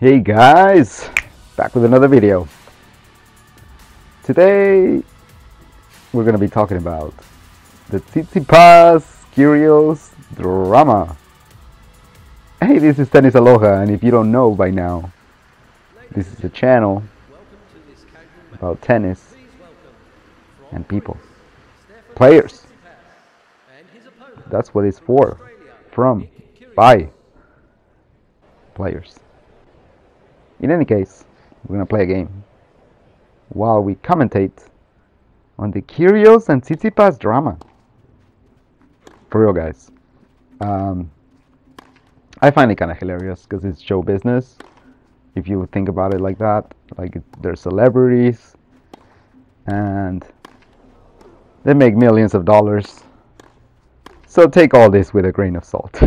Hey guys, back with another video. Today we're gonna be talking about the Tsitsipas Kyrgios drama. Hey, this is Tennisaloha, and if you don't know by now, this is a channel about tennis and people, players. That's what it's for, from, by players. In any case, we're gonna play a game while we commentate on the Kyrgios and Tsitsipas drama. For real, guys. I find it kind of hilarious because it's show business. If you think about it like that, like they're celebrities and they make millions of dollars. So take all this with a grain of salt.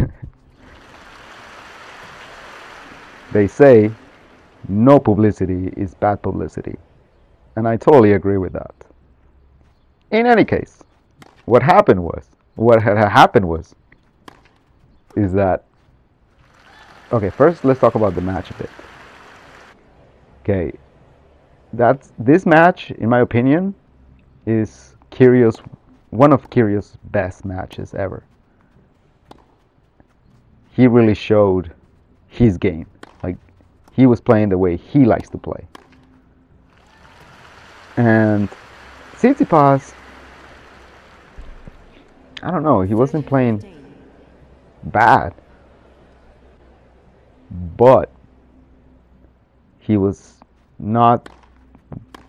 They say no publicity is bad publicity, and I totally agree with that. In any case, what had happened was is that, okay, first let's talk about the match a bit. Okay, this match, in my opinion, is one of Kyrgios' best matches ever. He really showed his game. Like, he was playing the way he likes to play. And Tsitsipas, I don't know, he wasn't playing bad, but he was not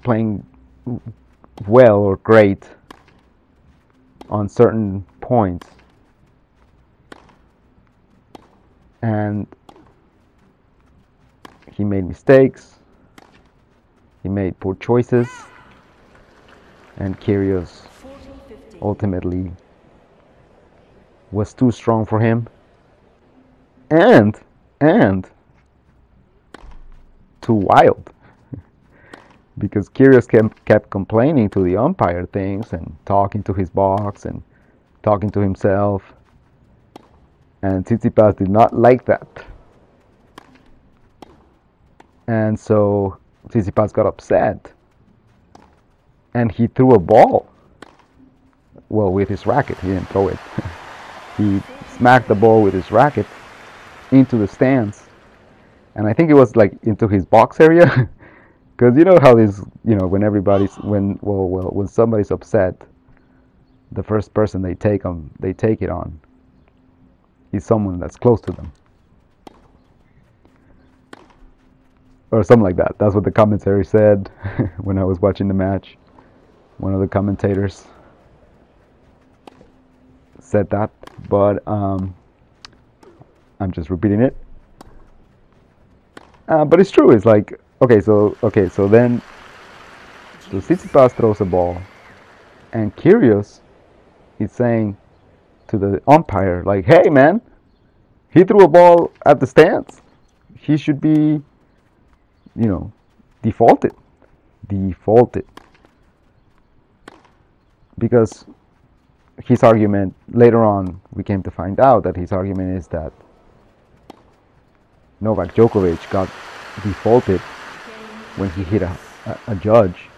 playing well or great on certain points. And he made mistakes, he made poor choices, and Kyrgios ultimately was too strong for him, and too wild, because Kyrgios kept complaining to the umpire things and talking to his box and talking to himself, and Tsitsipas did not like that. And so Tsitsipas got upset and he threw a ball. Well, with his racket. He didn't throw it. He smacked the ball with his racket into the stands. And I think it was like into his box area. Because you know how this, when somebody's upset, the first person they take it on is someone that's close to them. Or something like that. That's what the commentary said when I was watching the match. One of the commentators said that, but I'm just repeating it. But it's true. It's like, so then Tsitsipas throws a ball, and Kyrgios is saying to the umpire, like, "Hey, man, he threw a ball at the stands. He should be, defaulted. Because his argument, later on, we came to find out that his argument is that Novak Djokovic got defaulted when he hit a judge.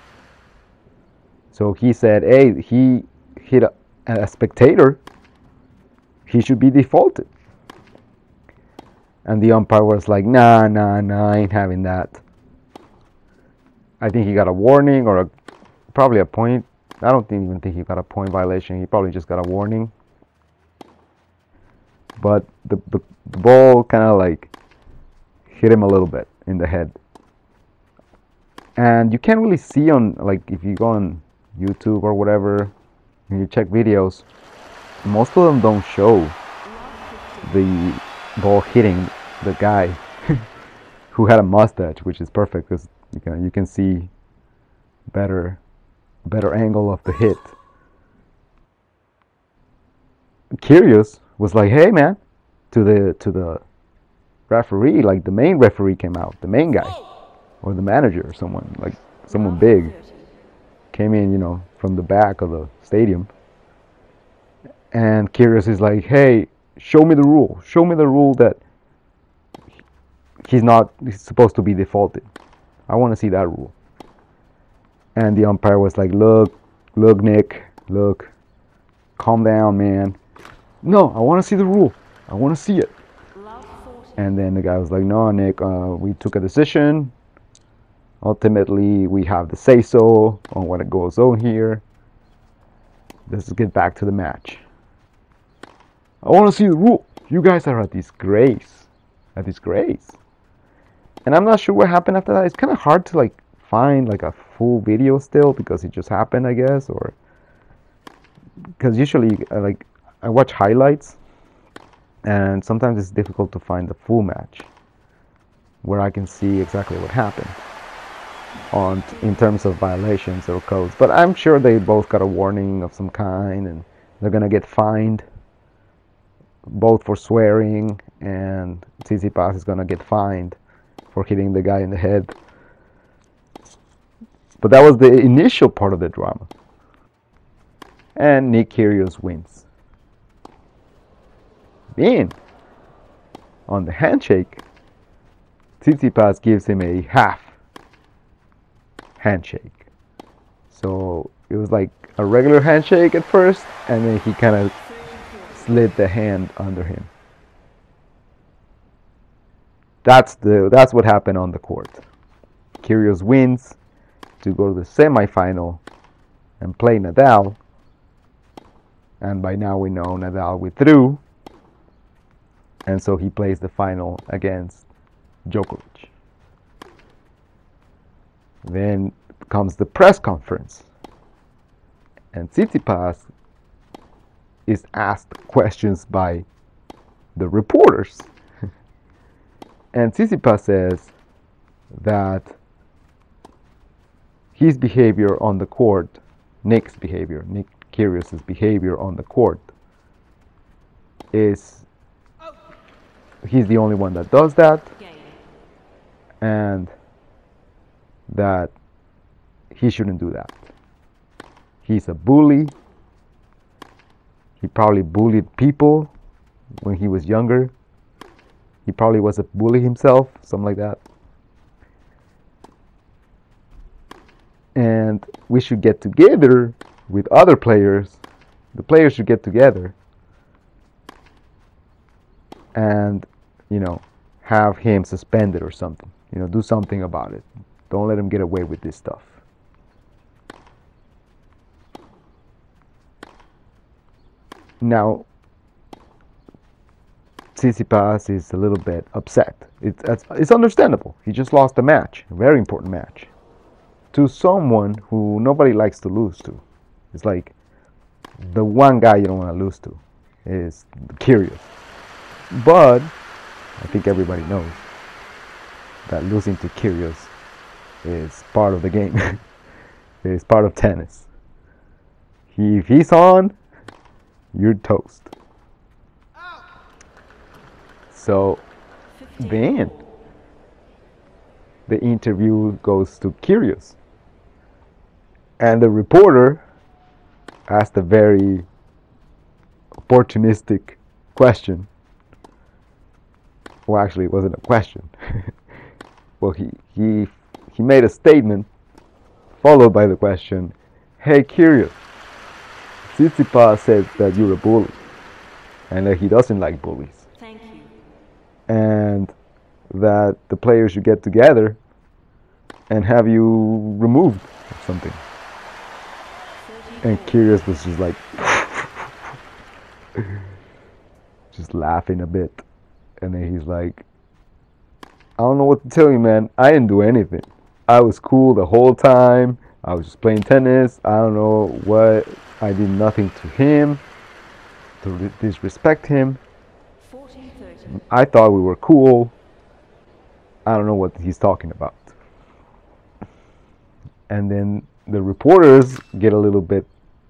So he said, hey, he hit a spectator. He should be defaulted. And the umpire was like, nah, I ain't having that. I think he got a warning or probably a point. I don't even think he got a point violation. He probably just got a warning. But the ball kind of like hit him a little bit in the head. And you can't really see on, like, if you go on YouTube or whatever, and you check videos, most of them don't show the ball hitting the guy who had a mustache, which is perfect because you can see better angle of the hit. Kyrgios was like, "Hey, man," to the referee, like the main referee came out, the main guy, or the manager, or someone big came in, from the back of the stadium, and Kyrgios is like, "Hey, show me the rule. Show me the rule that he's supposed to be defaulted. I want to see that rule. And the umpire was like, look, Nick, look, calm down, man. No, I want to see the rule. I want to see it. And then the guy was like, no, Nick, we took a decision. Ultimately, we have the say-so on what goes on here. Let's get back to the match. I want to see the rule. You guys are a disgrace. A disgrace. And I'm not sure what happened after that. It's kind of hard to like find like a full video still because it just happened, I guess, or because usually like I watch highlights and sometimes it's difficult to find the full match where I can see exactly what happened in terms of violations or codes. But I'm sure they both got a warning of some kind and they're gonna get fined, both for swearing, and Tsitsipas is gonna get fined for hitting the guy in the head. But that was the initial part of the drama. And Nick Kyrgios wins. Then, on the handshake, Tsitsipas gives him a half handshake. So it was like a regular handshake at first, and then he kind of slid the hand under him. That's what happened on the court. Kyrgios wins to go to the semifinal and play Nadal. And by now we know Nadal withdrew. And so he plays the final against Djokovic. Then comes the press conference. And Tsitsipas is asked questions by the reporters. And Tsitsipas says that his behavior on the court, Nick Kyrgios' behavior on the court, is he's the only one that does that, and that he shouldn't do that. He's a bully. He probably bullied people when he was younger. He probably was a bully himself, something like that. And we should get together with other players. The players should get together and, have him suspended or something. Do something about it. Don't let him get away with this stuff. Now, Tsitsipas is a little bit upset. It's understandable. He just lost a match, a very important match, to someone who nobody likes to lose to. It's like the one guy you don't want to lose to is Kyrgios. But I think everybody knows that losing to Kyrgios is part of the game. It's part of tennis. If he's on, you're toast. So then the interview goes to Kyrgios, and the reporter asked a very opportunistic question. Well, actually, it wasn't a question. Well, he made a statement followed by the question, "Hey, Kyrgios, Tsitsipas said that you're a bully and that he doesn't like bullies. Thank you. And that the players should get together and have you removed or something." And Kyrgios was just like just laughing a bit. And then he's like, "I don't know what to tell you, man. I didn't do anything. I was cool the whole time. I was just playing tennis. I don't know what. I did nothing to him to disrespect him. I thought we were cool. I don't know what he's talking about." And then the reporters get a little bit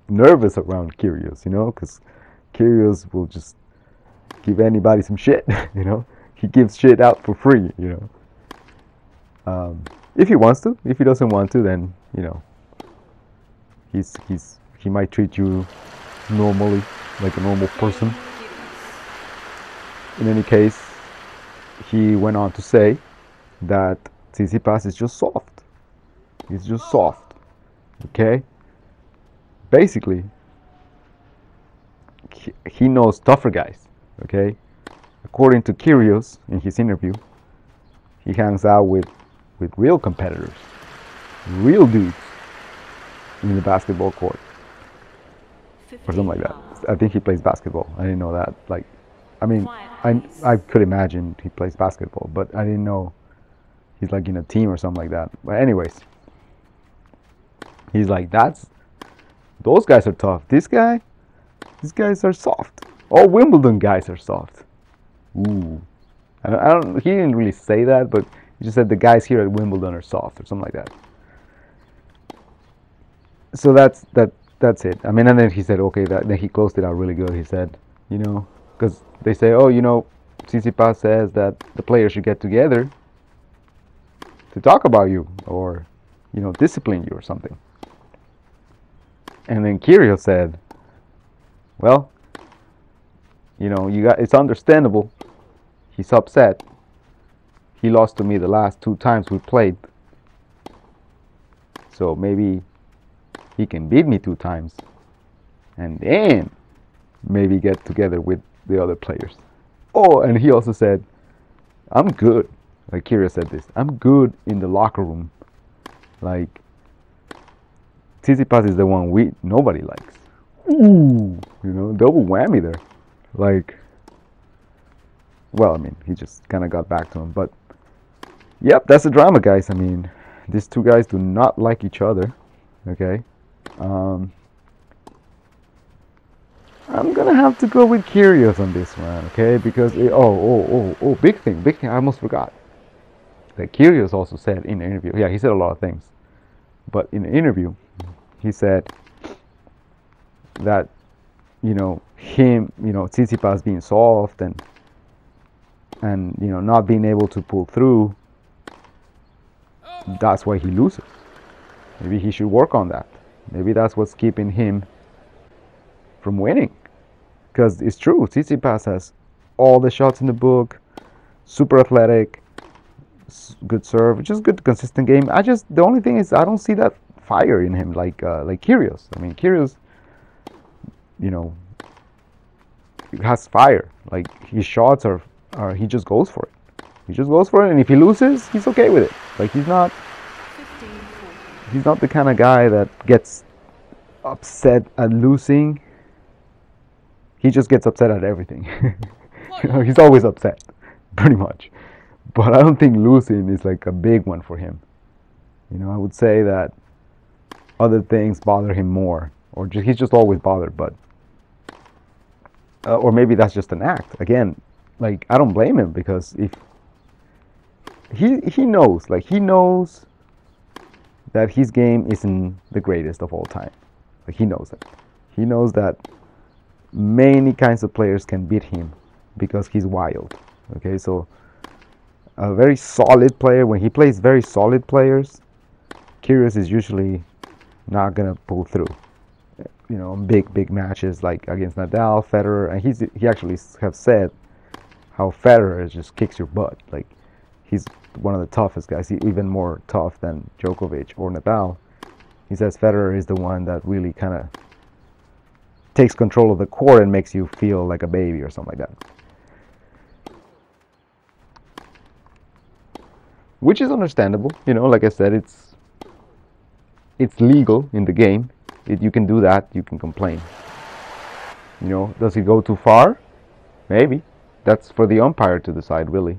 nervous around Kyrgios, because Kyrgios will just give anybody some shit, He gives shit out for free, If he wants to. If he doesn't want to, then, he might treat you normally, like a normal person. In any case, he went on to say that Tsitsipas is just soft. He's just soft. Okay? Basically, he knows tougher guys. Okay? According to Kyrgios in his interview, he hangs out with real competitors, real dudes in the basketball court, or something like that. I think he plays basketball. I didn't know that. Like, I mean, I could imagine he plays basketball, but I didn't know he's like in a team or something like that. But anyways, he's like, those guys are tough. These guys are soft. All Wimbledon guys are soft. Ooh, I don't. He didn't really say that, but he just said the guys here at Wimbledon are soft or something like that. So that's it. I mean, and then he said, okay, then he closed it out really good. He said, because they say, oh, Tsitsipas says that the players should get together to talk about you or, discipline you or something. And then Kyrgios said, well, it's understandable. He's upset. He lost to me the last 2 times we played. So maybe he can beat me 2 times and then maybe get together with the other players. Oh, and he also said, I'm good. Like Kyrgios said this, I'm good in the locker room. Like, Tsitsipas is the one nobody likes. Ooh, double whammy there. Like, well, I mean, he just kind of got back to him. But, yep, that's the drama, guys. I mean, these 2 guys do not like each other. Okay? I'm gonna have to go with Kyrgios on this one, okay? Because big thing! I almost forgot that Kyrgios also said in the interview. Yeah, he said a lot of things, but in the interview, he said that Tsitsipas being soft and not being able to pull through. That's why he loses. Maybe he should work on that. Maybe that's what's keeping him from winning. Because it's true, Tsitsipas has all the shots in the book, super athletic, good serve, just good consistent game. The only thing is I don't see that fire in him like Kyrgios. I mean, Kyrgios, has fire. Like, his shots are he just goes for it. He just goes for it, and if he loses, he's okay with it. Like, he's not the kind of guy that gets upset at losing. He just gets upset at everything. He's always upset, pretty much. But I don't think losing is like a big one for him. I would say that other things bother him more, or he's just always bothered. But or maybe that's just an act. Again, like, I don't blame him, because if he knows, that his game isn't the greatest of all time. Like, he knows that. He knows that many kinds of players can beat him because he's wild. Okay, so a very solid player, when he plays very solid players, Kyrgios is usually not gonna pull through. Big matches like against Nadal, Federer, and he actually have said how Federer just kicks your butt. Like, he's one of the toughest guys, even more tough than Djokovic or Nadal. He says Federer is the one that really kind of takes control of the court and makes you feel like a baby or something like that. Which is understandable. Like I said, it's legal in the game. You can do that. You can complain. Does he go too far? Maybe. That's for the umpire to decide, really.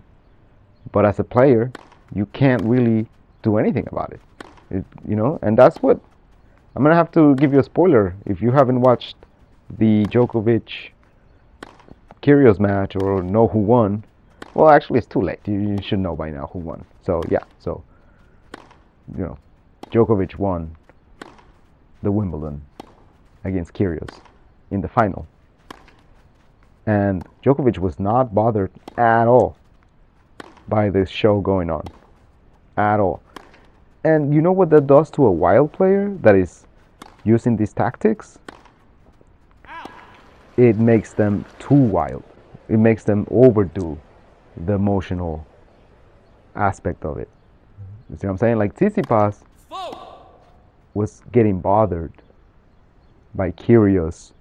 But as a player, you can't really do anything about it. And that's what I'm gonna have to give you a spoiler if you haven't watched the Djokovic Kyrgios match or know who won. Well, actually, it's too late. You should know by now who won. So yeah, Djokovic won the Wimbledon against Kyrgios in the final, and Djokovic was not bothered at all by this show going on, at all. And you know what that does to a wild player that is using these tactics? It makes them too wild. It makes them overdo the emotional aspect of it. You see what I'm saying? Like Tsitsipas was getting bothered by Kyrgios'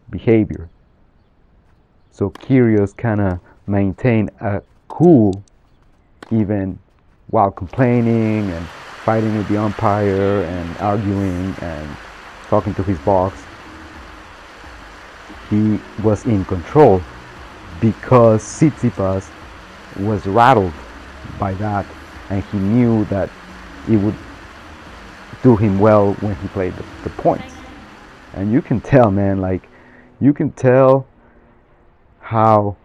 behavior. So Kyrgios kind of maintained a cool even while complaining and fighting with the umpire and arguing and talking to his box. He was in control because Tsitsipas was rattled by that, and he knew that it would do him well when he played the points. And you can tell, man, like, you can tell how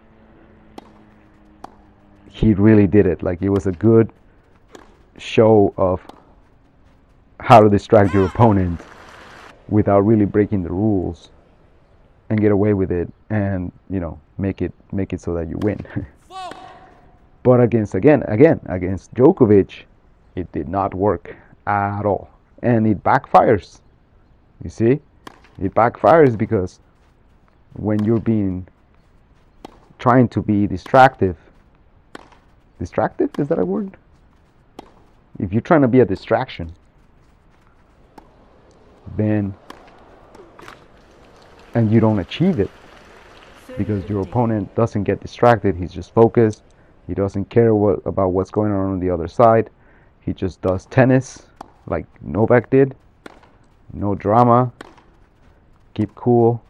he really did it. Like, it was a good show of how to distract your opponent without really breaking the rules and get away with it, and make it so that you win. But against Djokovic, it did not work at all, and it backfires. You see, it backfires because when you're trying to be distractive, is that a word? If you're trying to be a distraction, then and you don't achieve it because your opponent doesn't get distracted, he's just focused, he doesn't care about what's going on the other side, he just does tennis like Novak did, no drama, keep cool,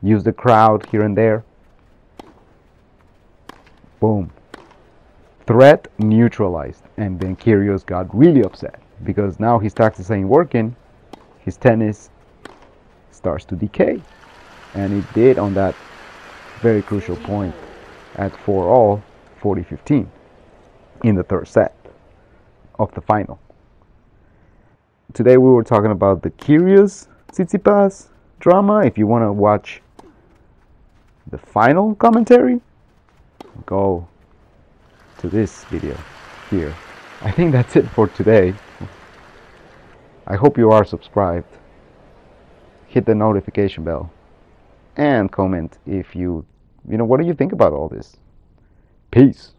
use the crowd here and there, boom, threat neutralized. And then Kyrgios got really upset because now his tactics ain't working, his tennis starts to decay, and it did on that very crucial point at 4-all, 40-15 in the third set of the final. Today we were talking about the Kyrgios Tsitsipas drama. If you want to watch the final commentary, go to this video here. I think that's it for today. I hope you are subscribed. Hit the notification bell and comment if what do you think about all this. Peace.